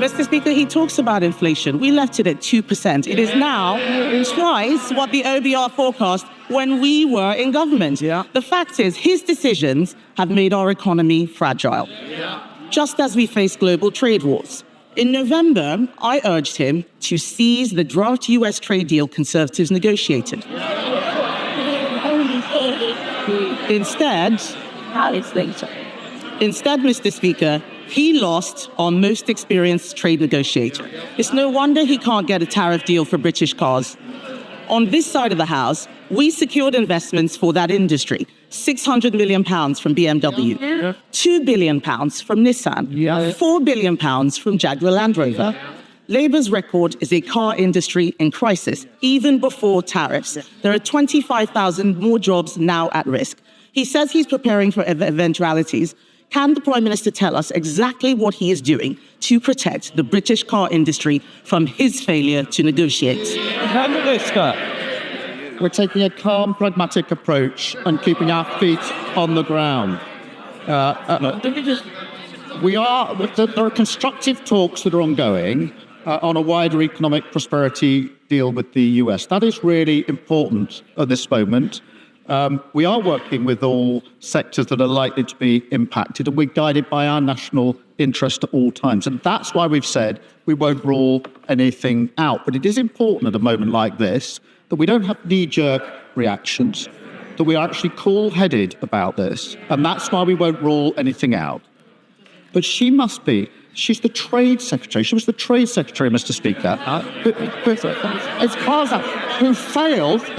Mr. Speaker, he talks about inflation. We left it at 2%. It is now twice what the OBR forecast when we were in government. The fact is, his decisions have made our economy fragile, just as we face global trade wars. In November, I urged him to seize the draft US trade deal Conservatives negotiated. Instead, Mr. Speaker, he lost our most experienced trade negotiator. It's no wonder he can't get a tariff deal for British cars. On this side of the House, we secured investments for that industry. £600 million from BMW, £2 billion from Nissan, £4 billion from Jaguar Land Rover. Labour's record is a car industry in crisis, even before tariffs. There are 25,000 more jobs now at risk. He says he's preparing for eventualities. Can the Prime Minister tell us exactly what he is doing to protect the British car industry from his failure to negotiate? Prime Minister. We're taking a calm, pragmatic approach and keeping our feet on the ground. There are constructive talks that are ongoing on a wider economic prosperity deal with the US. That is really important at this moment. We are working with all sectors that are likely to be impacted, and we're guided by our national interest at all times. And that's why we've said we won't rule anything out. But it is important at a moment like this that we don't have knee-jerk reactions, that we are actually cool-headed about this. And that's why we won't rule anything out. But she's the Trade Secretary. She was the Trade Secretary, Mr. Speaker, who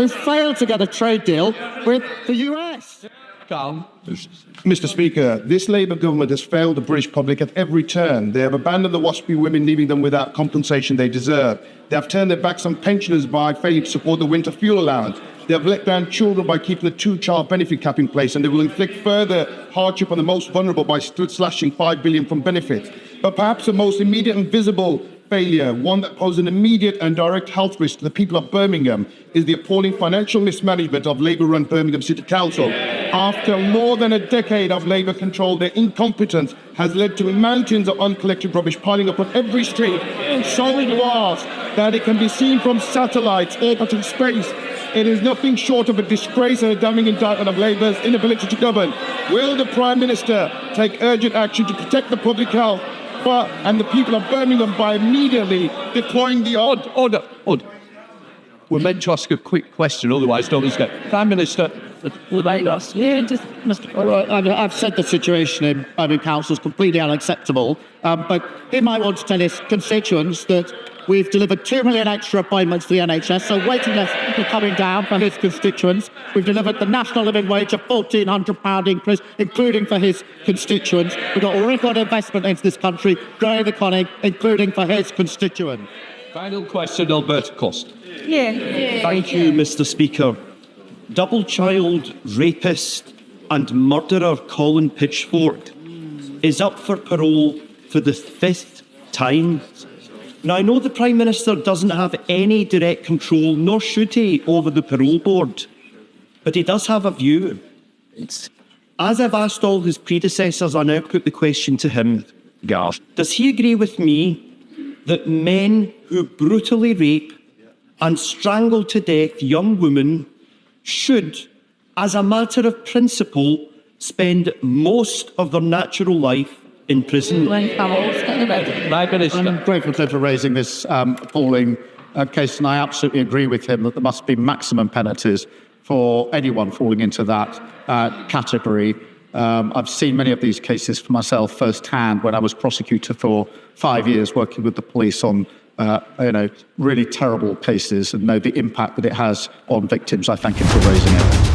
failed to get a trade deal with the US. Mr. Speaker, this Labour government has failed the British public at every turn. They have abandoned the WASPy women, leaving them without compensation they deserve. They have turned their backs on pensioners by failing to support the winter fuel allowance. They have let down children by keeping the two-child benefit cap in place, and they will inflict further hardship on the most vulnerable by slashing £5 billion from benefits. But perhaps the most immediate and visible failure, one that poses an immediate and direct health risk to the people of Birmingham, is the appalling financial mismanagement of Labour-run Birmingham City Council. After more than a decade of Labour control, their incompetence has led to mountains of uncollected rubbish piling up on every street, so vast that it can be seen from satellites orbiting space. It is nothing short of a disgrace and a damning indictment of Labour's inability to govern. Will the Prime Minister take urgent action to protect the public health and the people of Birmingham by immediately deploying the Order. We're meant to ask a quick question, otherwise no one's going. Prime Minister. I've said the situation in Birmingham Council is completely unacceptable, but he might want to tell his constituents that we've delivered 2 million extra appointments to the NHS, so waiting lists are coming down for his constituents. We've delivered the national living wage of £1,400 increase, including for his constituents. We've got record investment into this country, growing the economy, including for his constituents. Final question, Alberto Costa. Thank you, Mr. Speaker. Double child rapist and murderer Colin Pitchfork is up for parole for the 5th time. Now, I know the Prime Minister doesn't have any direct control, nor should he, over the parole board, but he does have a view. As I've asked all his predecessors, I now put the question to him. Does he agree with me that men who brutally rape and strangle to death young women should, as a matter of principle, spend most of their natural life in prison? I'm grateful for raising this appalling case, and I absolutely agree with him that there must be maximum penalties for anyone falling into that category. I've seen many of these cases for myself firsthand when I was prosecutor for 5 years working with the police on really terrible cases, and know the impact that it has on victims. I thank him for raising it.